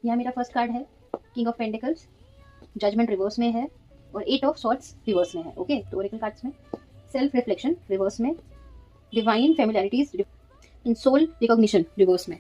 यहाँ मेरा first card है king of pentacles, judgement reverse में है और 8 ऑफ सॉर्ड्स रिवर्स में है। ओके, तो ओरेकल कार्ड्स में सेल्फ रिफ्लेक्शन रिवर्स में, डिवाइन फेमिलियरिटीज इन सोल रिकॉग्निशन रिवर्स में।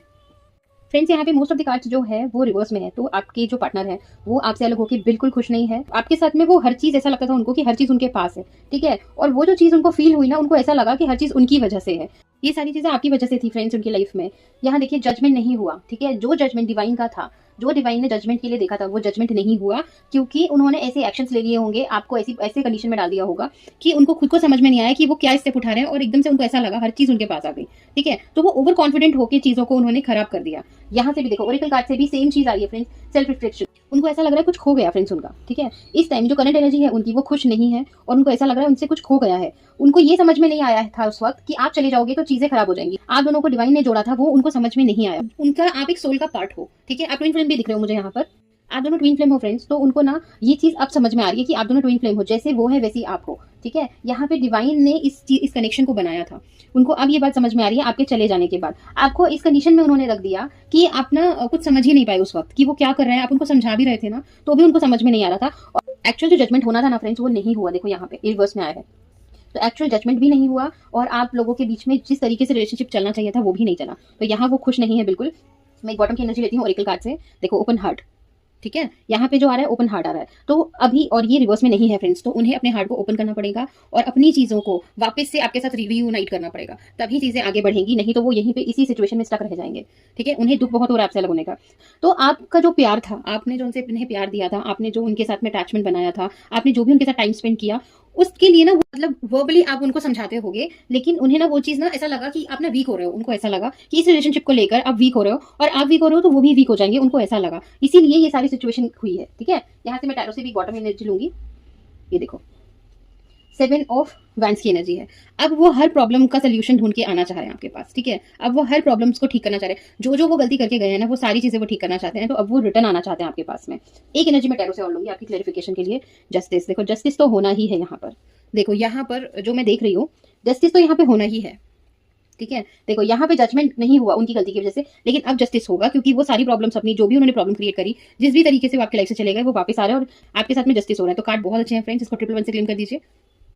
फ्रेंड्स, यहाँ पे मोस्ट ऑफ द कार्ड्स जो है वो रिवर्स में है, तो आपके जो पार्टनर है वो आपसे अलग होकर बिल्कुल खुश नहीं है। आपके साथ में वो हर चीज ऐसा लगता था उनको कि हर चीज उनके पास है, ठीक है, और वो जो चीज उनको फील हुई ना, उनको ऐसा लगा कि हर चीज उनकी वजह से है। ये सारी चीजें आपकी वजह से थी फ्रेंड्स उनकी लाइफ में। यहाँ देखिए जजमेंट नहीं हुआ, ठीक है, जो जजमेंट डिवाइन का था, जो डिवाइन ने जजमेंट के लिए देखा था वो जजमेंट नहीं हुआ, क्योंकि उन्होंने ऐसे एक्शंस ले लिए होंगे, आपको ऐसे कंडीशन में डाल दिया होगा कि उनको खुद को समझ में नहीं आया कि वो क्या स्टेप उठा रहे हैं और एकदम से उनको ऐसा लगा हर चीज उनके पास आ गई, ठीक है, तो वो ओवर कॉन्फिडेंट होकर चीजों को उन्होंने खराब कर दिया। यहाँ से भी देखो ओरेकल कार्ड से भी सेम चीज आ रही है फ्रेंड्स, सेल्फ रिफ्लेक्शन। उनको ऐसा लग रहा है कुछ खो गया फ्रेंड्स उनका, ठीक है, इस टाइम जो करंट एनर्जी है उनकी वो खुश नहीं है और उनको ऐसा लग रहा है उनसे कुछ खो गया है। उनको ये समझ में नहीं आया था उस वक्त कि आप चले जाओगे तो चीजें खराब हो जाएंगी। आप दोनों को डिवाइन ने जोड़ा था वो उनको समझ में नहीं आया। उनका आप एक सोल का पार्ट हो, ठीक है, आप ट्विन फ्लेम भी दिख रहे हो मुझे यहाँ पर, आप दोनों ट्विन फ्लेम हो फ्रेंड्स, तो उनको ना ये चीज अब समझ में आ रही है कि आप दोनों ट्विन फ्लेम हो, जैसे वो है वैसे ही आप हो, ठीक है। यहाँ पे डिवाइन ने इस कनेक्शन को बनाया था, उनको अब ये बात समझ में आ रही है आपके चले जाने के बाद। आपको इस कंडीशन में उन्होंने रख दिया कि आप ना कुछ समझ ही नहीं पाए उस वक्त कि वो क्या कर रहे हैं। आप उनको समझा भी रहे थे ना, तो भी उनको समझ में नहीं आ रहा था। और एक्चुअल जो जजमेंट होना था ना फ्रेंड्स वो नहीं हुआ, देखो यहाँ पे रिवर्स में आया है, तो एक्चुअल जजमेंट भी नहीं हुआ और आप लोगों के बीच में जिस तरीके से रिलेशनशिप चलना चाहिए था वो भी नहीं चला, तो यहाँ वो खुश नहीं है बिल्कुल। मैं एक बॉटम की एनर्जी लेती हूँ ओरेकल कार्ड से, देखो ओपन हार्ट, ठीक है, यहाँ पे जो आ रहा है ओपन हार्ट आ रहा है, तो अभी और ये रिवर्स में नहीं है फ्रेंड्स, तो उन्हें अपने हार्ट को ओपन करना पड़ेगा और अपनी चीजों को वापस से आपके साथ रियूनाइट करना पड़ेगा, तभी चीजें आगे बढ़ेंगी, नहीं तो वो यहीं पे इसी सिचुएशन में स्टक रह जाएंगे, ठीक है। उन्हें दुख बहुत हो रहा है आपसे अलग होने का। तो आपका जो प्यार था, आपने जो उनसे उन्हें प्यार दिया था, आपने जो उनके साथ में अटैचमेंट बनाया था, आपने जो भी उनके साथ टाइम स्पेंड किया, उसके लिए ना मतलब वर्बली आप उनको समझाते होगे, लेकिन उन्हें ना वो चीज ना ऐसा लगा कि आप ना वीक हो रहे हो। उनको ऐसा लगा कि इस रिलेशनशिप को लेकर आप वीक हो रहे हो और आप वीक हो रहे हो तो वो भी वीक हो जाएंगे, उनको ऐसा लगा, इसीलिए ये सारी सिचुएशन हुई है, ठीक है। यहाँ से मैं टैरो से भी बॉटम एनर्जी लूंगी, ये देखो 7 ऑफ वैंड्स की एनर्जी है। अब वो हर प्रॉब्लम का सोल्यूशन ढूंढ के आना चाह रहे हैं आपके पास, ठीक है। अब वो हर प्रॉब्लम्स को ठीक करना चाह रहे हैं, जो वो गलती करके गए हैं ना वो सारी चीजें वो ठीक करना चाहते हैं, तो अब वो रिटर्न आना चाहते हैं आपके पास में। एक एनर्जी में टैरो से और लूंगी आपकी क्लैरिफिकेशन के लिए, जस्टिस। देखो जस्टिस तो होना ही है यहाँ पर, देखो यहाँ पर जो मैं देख रही हूँ जस्टिस तो यहाँ पे होना ही है, ठीक है। देखो यहाँ पे जजमेंट नहीं हुआ उनकी गलती की वजह से, लेकिन अब जस्टिस होगा क्योंकि वो सारी प्रॉब्लम्स अपनी जो भी उन्होंने प्रॉब्लम क्रिएट करी, जिस भी तरीके से वो आपकी लाइफ से चले गए वो वापस आ रहे हैं और आपके साथ में जस्टिस हो रहा है। तो कार्ड बहुत अच्छे हैं फ्रेंड्स, इसको 111 से क्लेम कर दीजिए।